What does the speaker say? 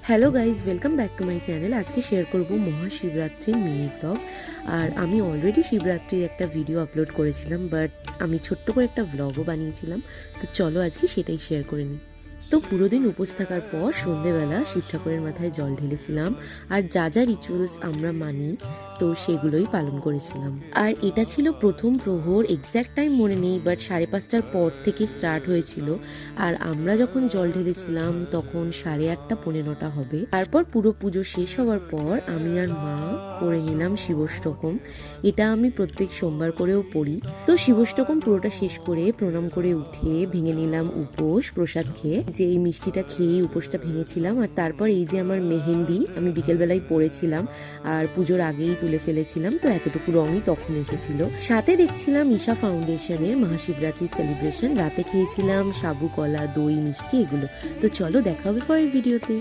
Hello guys, welcome back to my channel. আজকে share করব মহাশিবরাত্রির mini blog. আর আমি already শিবরাত্রির একটা ভিডিও আপলোড করেছিলাম, বাট আমি ছোট্ট করে একটা ব্লগও বানিয়েছিলাম। তো চলো আজকে সেটাই শেয়ার করে নিই। তো পুরো দিন উপোস থাকার পর সন্ধেবেলা শিব ঠাকুরের মাথায় জল ঢেলেছিলাম, আর যা যা রিচুয়ালস আমরা মানি তো সেগুলোই পালন করেছিলাম। আর এটা ছিল প্রথম প্রহর, এক্স্যাক্ট টাইম মনে নেই, বাট 5:30টার পর থেকে স্টার্ট হয়েছিল। আর আমরা যখন জল ঢেলেছিলাম তখন 8:30 পৌনে 9টা হবে। তারপর পুরো পুজো শেষ হওয়ার পর আমি আর মা পড়ে নিলাম শিবষ্টকম। এটা আমি প্রত্যেক সোমবার করেও পড়ি। তো শিবষ্টকম পুরোটা শেষ করে প্রণাম করে উঠে ভেঙে নিলাম উপোস প্রসাদ খেয়ে। যে এই মিষ্টিটা খেয়েই উপোসটা ভেঙেছিলাম। আর তারপর এই যে আমার মেহেন্দি আমি বিকেলবেলায় পড়েছিলাম আর পুজোর আগেই তুলে ফেলেছিলাম, তো এতটুকু রঙই তখন এসেছিল। সাথে দেখছিলাম ঈশা ফাউন্ডেশনের মহাশিবরাত্রি সেলিব্রেশন। রাতে খেয়েছিলাম সাবু, কলা, দই, মিষ্টি এগুলো। তো চলো দেখা হবে পরের ভিডিওতে।